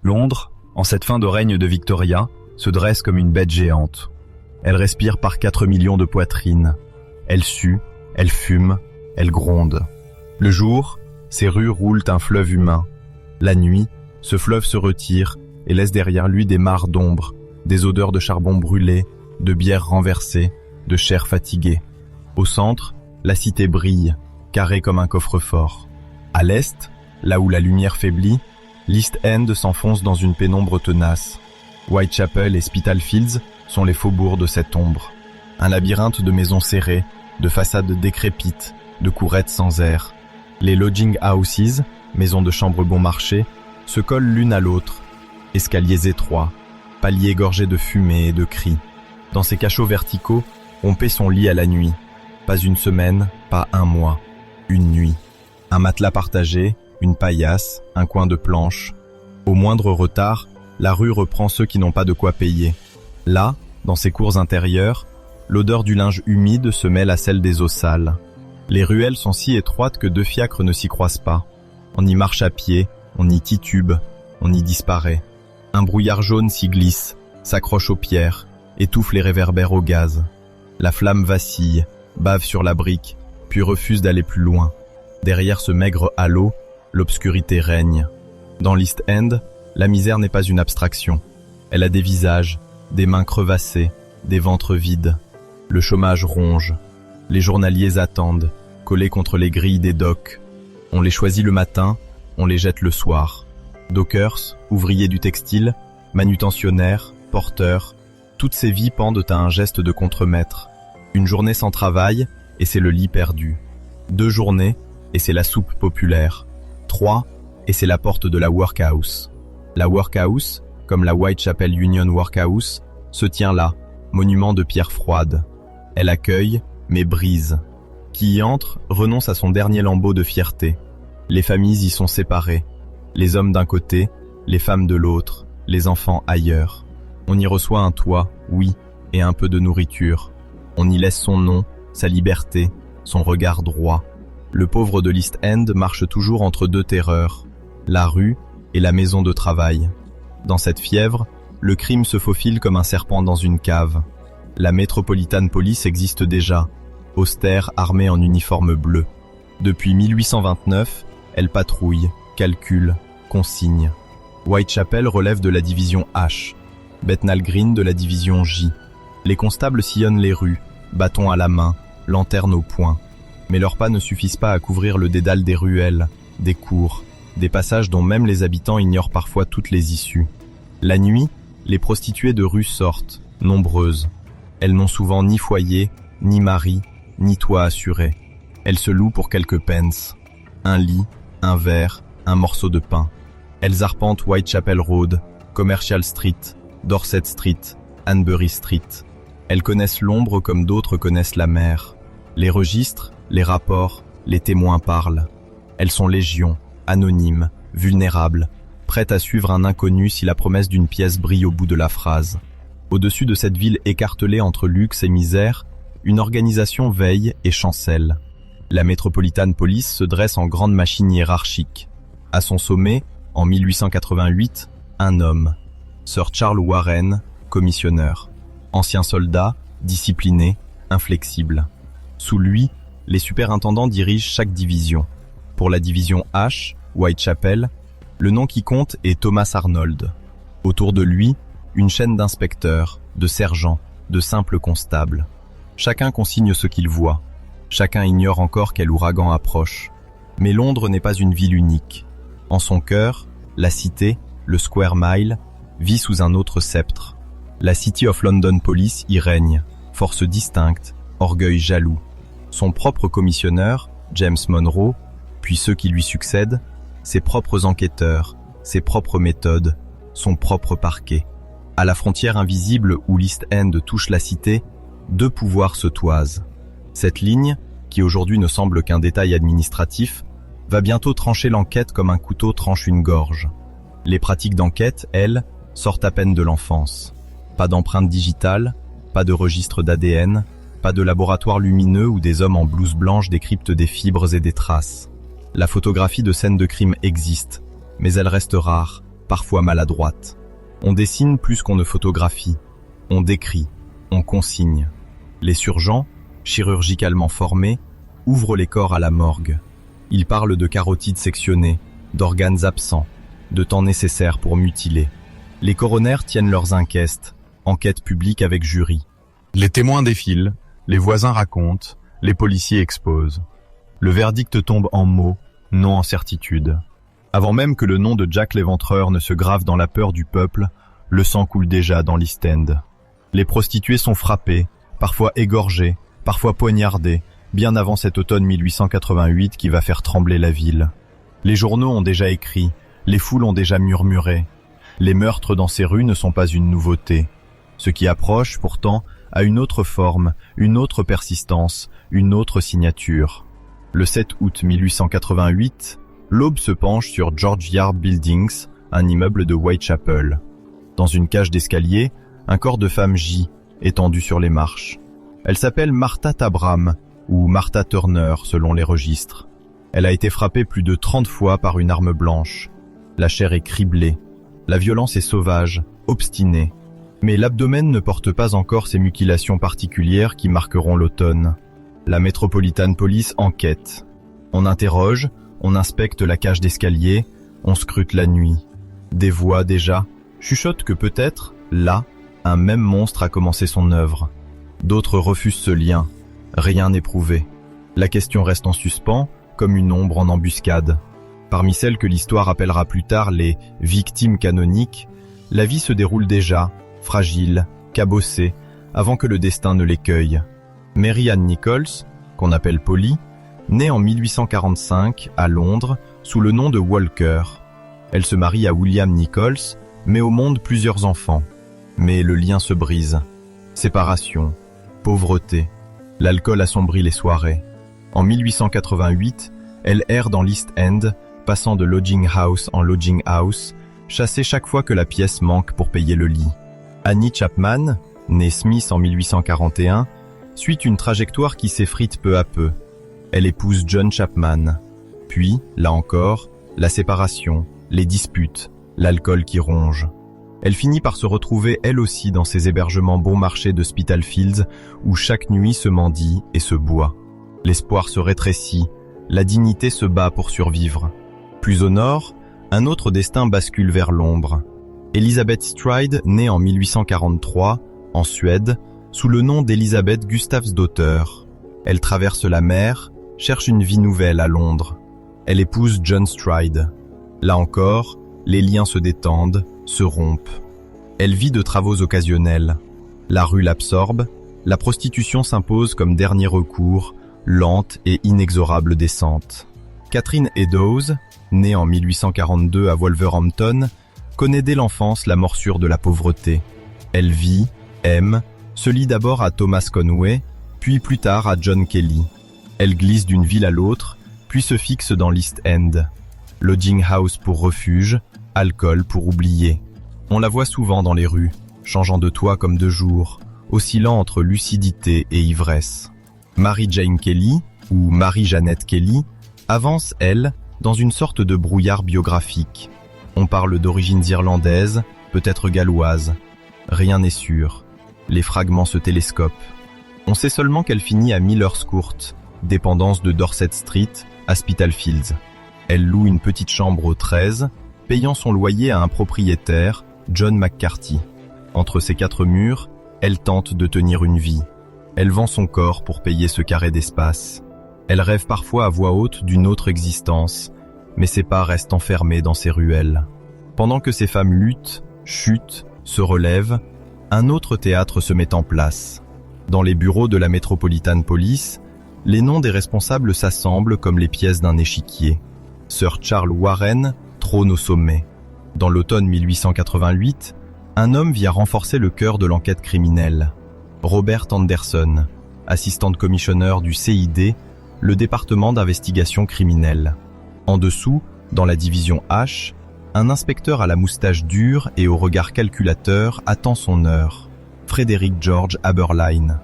Londres, en cette fin de règne de Victoria, se dresse comme une bête géante. Elle respire par 4 millions de poitrines. Elle sue, elle fume, elle gronde. Le jour, ses rues roulent un fleuve humain. La nuit, ce fleuve se retire et laisse derrière lui des mares d'ombre, des odeurs de charbon brûlé, de bière renversée, de chair fatiguée. Au centre, la cité brille, carrée comme un coffre-fort. À l'est, là où la lumière faiblit, l'East End s'enfonce dans une pénombre tenace. Whitechapel et Spitalfields sont les faubourgs de cette ombre. Un labyrinthe de maisons serrées, de façades décrépites, de courettes sans air. Les lodging houses, maisons de chambre bon marché, se collent l'une à l'autre. Escaliers étroits, paliers gorgés de fumée et de cris. Dans ces cachots verticaux, on paie son lit à la nuit. Pas une semaine, pas un mois, une nuit. Un matelas partagé, une paillasse, un coin de planche. Au moindre retard, la rue reprend ceux qui n'ont pas de quoi payer. Là, dans ces cours intérieures, l'odeur du linge humide se mêle à celle des eaux sales. Les ruelles sont si étroites que 2 fiacres ne s'y croisent pas. On y marche à pied, on y titube, on y disparaît. Un brouillard jaune s'y glisse, s'accroche aux pierres, étouffe les réverbères au gaz. La flamme vacille, bave sur la brique, puis refuse d'aller plus loin. Derrière ce maigre halo, l'obscurité règne. Dans l'East End, la misère n'est pas une abstraction. Elle a des visages, des mains crevassées, des ventres vides. Le chômage ronge. Les journaliers attendent, collés contre les grilles des docks. On les choisit le matin, on les jette le soir. Dockers, ouvriers du textile, manutentionnaires, porteurs, toutes ces vies pendent à un geste de contremaître. Une journée sans travail, et c'est le lit perdu. 2 journées, et c'est la soupe populaire. 3, et c'est la porte de la workhouse. La workhouse, comme la Whitechapel Union Workhouse, se tient là, monument de pierre froide. Elle accueille, mais brise. Qui y entre renonce à son dernier lambeau de fierté. Les familles y sont séparées. Les hommes d'un côté, les femmes de l'autre, les enfants ailleurs. On y reçoit un toit, oui, et un peu de nourriture. On y laisse son nom, sa liberté, son regard droit. Le pauvre de l'East End marche toujours entre 2 terreurs, la rue et la maison de travail. Dans cette fièvre, le crime se faufile comme un serpent dans une cave. La Metropolitan Police existe déjà, austère armée en uniforme bleu. Depuis 1829, elle patrouille, calcule, consigne. Whitechapel relève de la division H, Bethnal Green de la division J. Les constables sillonnent les rues, bâtons à la main, lanterne au poing. Mais leurs pas ne suffisent pas à couvrir le dédale des ruelles, des cours, des passages dont même les habitants ignorent parfois toutes les issues. La nuit, les prostituées de rue sortent, nombreuses. Elles n'ont souvent ni foyer, ni mari, ni toit assuré. Elles se louent pour quelques pence. Un lit, un verre, un morceau de pain. Elles arpentent Whitechapel Road, Commercial Street, Dorset Street, Hanbury Street. Elles connaissent l'ombre comme d'autres connaissent la mer. Les registres, les rapports, les témoins parlent. Elles sont légion, anonymes, vulnérables, prêtes à suivre un inconnu si la promesse d'une pièce brille au bout de la phrase. Au-dessus de cette ville écartelée entre luxe et misère, une organisation veille et chancelle. La Metropolitan Police se dresse en grande machine hiérarchique. À son sommet, en 1888, un homme, Sir Charles Warren, commissionneur. Ancien soldat, discipliné, inflexible. Sous lui, les superintendants dirigent chaque division. Pour la division H, Whitechapel, le nom qui compte est Thomas Arnold. Autour de lui, une chaîne d'inspecteurs, de sergents, de simples constables. Chacun consigne ce qu'il voit. Chacun ignore encore quel ouragan approche. Mais Londres n'est pas une ville unique. En son cœur, la cité, le Square Mile, vit sous un autre sceptre. La City of London Police y règne, force distincte, orgueil jaloux. Son propre commissionneur, James Monroe, puis ceux qui lui succèdent, ses propres enquêteurs, ses propres méthodes, son propre parquet. À la frontière invisible où l'East End touche la cité, 2 pouvoirs se toisent. Cette ligne, qui aujourd'hui ne semble qu'un détail administratif, va bientôt trancher l'enquête comme un couteau tranche une gorge. Les pratiques d'enquête, elles, sortent à peine de l'enfance. Pas d'empreinte digitale, pas de registre d'ADN, pas de laboratoire lumineux où des hommes en blouse blanche décryptent des fibres et des traces. La photographie de scènes de crime existe, mais elle reste rare, parfois maladroite. On dessine plus qu'on ne photographie. On décrit, on consigne. Les surgeons, chirurgicalement formés, ouvrent les corps à la morgue. Ils parlent de carotides sectionnées, d'organes absents, de temps nécessaire pour mutiler. Les coronaires tiennent leurs inquêtes, enquête publique avec jury. Les témoins défilent, les voisins racontent, les policiers exposent. Le verdict tombe en mots, non en certitude. Avant même que le nom de Jack l'Éventreur ne se grave dans la peur du peuple, le sang coule déjà dans l'East End. Les prostituées sont frappées, parfois égorgées, parfois poignardées, bien avant cet automne 1888 qui va faire trembler la ville. Les journaux ont déjà écrit, les foules ont déjà murmuré. Les meurtres dans ces rues ne sont pas une nouveauté. Ce qui approche, pourtant, a une autre forme, une autre persistance, une autre signature. Le 7 août 1888, l'aube se penche sur George Yard Buildings, un immeuble de Whitechapel. Dans une cage d'escalier, un corps de femme gît, étendu sur les marches. Elle s'appelle Martha Tabram, ou Martha Turner selon les registres. Elle a été frappée plus de 30 fois par une arme blanche. La chair est criblée. La violence est sauvage, obstinée. Mais l'abdomen ne porte pas encore ces mutilations particulières qui marqueront l'automne. La Metropolitan Police enquête. On interroge, on inspecte la cage d'escalier, on scrute la nuit. Des voix déjà chuchotent que peut-être, là, un même monstre a commencé son œuvre. D'autres refusent ce lien. Rien n'est prouvé. La question reste en suspens, comme une ombre en embuscade. Parmi celles que l'histoire appellera plus tard les « victimes canoniques », la vie se déroule déjà, fragile, cabossée, avant que le destin ne les cueille. Mary Ann Nichols, qu'on appelle Polly, née en 1845 à Londres sous le nom de Walker. Elle se marie à William Nichols, met au monde plusieurs enfants. Mais le lien se brise. Séparation, pauvreté, l'alcool assombrit les soirées. En 1888, elle erre dans l'East End, passant de lodging house en lodging house, chassée chaque fois que la pièce manque pour payer le lit. Annie Chapman, née Smith en 1841, suit une trajectoire qui s'effrite peu à peu. Elle épouse John Chapman. Puis, là encore, la séparation, les disputes, l'alcool qui ronge. Elle finit par se retrouver elle aussi dans ces hébergements bon marché de Spitalfields où chaque nuit se mendie et se boit. L'espoir se rétrécit, la dignité se bat pour survivre. Plus au nord, un autre destin bascule vers l'ombre. Elizabeth Stride, née en 1843, en Suède, sous le nom d'Elizabeth Gustafsdotter. Elle traverse la mer, cherche une vie nouvelle à Londres. Elle épouse John Stride. Là encore, les liens se détendent, se rompent. Elle vit de travaux occasionnels. La rue l'absorbe, la prostitution s'impose comme dernier recours, lente et inexorable descente. Catherine Eddowes, née en 1842 à Wolverhampton, connaît dès l'enfance la morsure de la pauvreté. Elle vit, aime, se lie d'abord à Thomas Conway, puis plus tard à John Kelly. Elle glisse d'une ville à l'autre, puis se fixe dans l'East End. Lodging house pour refuge, alcool pour oublier. On la voit souvent dans les rues, changeant de toit comme de jour, oscillant entre lucidité et ivresse. Mary Jane Kelly, ou Marie-Jeannette Kelly, avance, elle, dans une sorte de brouillard biographique. On parle d'origines irlandaises, peut-être galloises. Rien n'est sûr. Les fragments se télescopent. On sait seulement qu'elle finit à Miller's Court, dépendance de Dorset Street, à Spitalfields. Elle loue une petite chambre au 13, payant son loyer à un propriétaire, John McCarthy. Entre ces quatre murs, elle tente de tenir une vie. Elle vend son corps pour payer ce carré d'espace. Elle rêve parfois à voix haute d'une autre existence, mais ses pas restent enfermés dans ses ruelles. Pendant que ces femmes luttent, chutent, se relèvent, un autre théâtre se met en place. Dans les bureaux de la Metropolitan Police, les noms des responsables s'assemblent comme les pièces d'un échiquier. Sir Charles Warren trône au sommet. Dans l'automne 1888, un homme vient renforcer le cœur de l'enquête criminelle. Robert Anderson, assistant commissionnaire du CID, le département d'investigation criminelle. En dessous, dans la division H, un inspecteur à la moustache dure et au regard calculateur attend son heure. Frederick George Aberline.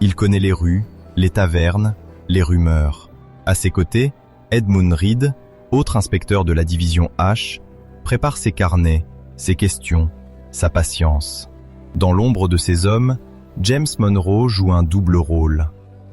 Il connaît les rues, les tavernes, les rumeurs. À ses côtés, Edmund Reed, autre inspecteur de la division H, prépare ses carnets, ses questions, sa patience. Dans l'ombre de ces hommes, James Monroe joue un double rôle,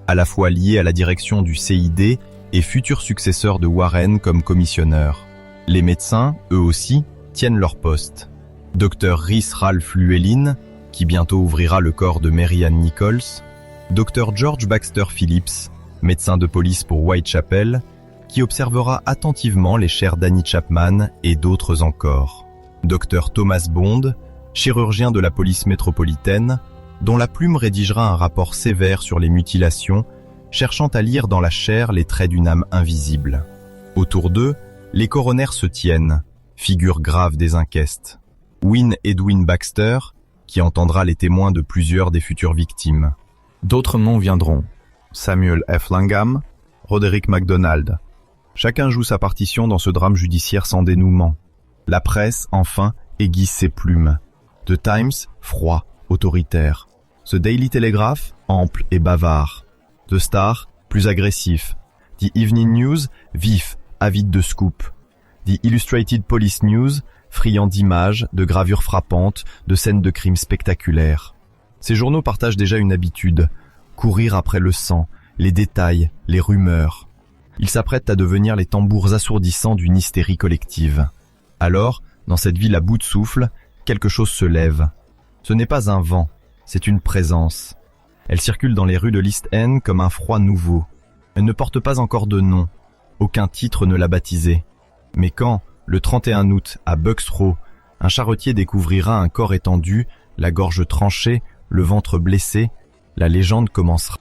à la fois lié à la direction du CID et futur successeur de Warren comme commissionneur. Les médecins, eux aussi, tiennent leur poste. Dr Rhys Ralph Llewellyn, qui bientôt ouvrira le corps de Mary Ann Nichols, Dr George Baxter Phillips, médecin de police pour Whitechapel, qui observera attentivement les chairs d'Annie Chapman et d'autres encore. Dr Thomas Bond, chirurgien de la police métropolitaine, dont la plume rédigera un rapport sévère sur les mutilations, cherchant à lire dans la chair les traits d'une âme invisible. Autour d'eux, les coronaires se tiennent, figure grave des inquestes. Wynne Edwin Baxter, qui entendra les témoins de plusieurs des futures victimes. D'autres noms viendront. Samuel F. Langham, Roderick MacDonald. Chacun joue sa partition dans ce drame judiciaire sans dénouement. La presse, enfin, aiguise ses plumes. The Times, froid, autoritaire. The Daily Telegraph, ample et bavard. The Star, plus agressif. The Evening News, vif, avide de scoop. The Illustrated Police News, friand d'images, de gravures frappantes, de scènes de crimes spectaculaires. Ces journaux partagent déjà une habitude, courir après le sang, les détails, les rumeurs. Ils s'apprêtent à devenir les tambours assourdissants d'une hystérie collective. Alors, dans cette ville à bout de souffle, quelque chose se lève. Ce n'est pas un vent, c'est une présence. Elle circule dans les rues de l'East End comme un froid nouveau. Elle ne porte pas encore de nom. Aucun titre ne l'a baptisée. Mais quand, le 31 août, à Bucks Row, un charretier découvrira un corps étendu, la gorge tranchée, le ventre blessé, la légende commencera.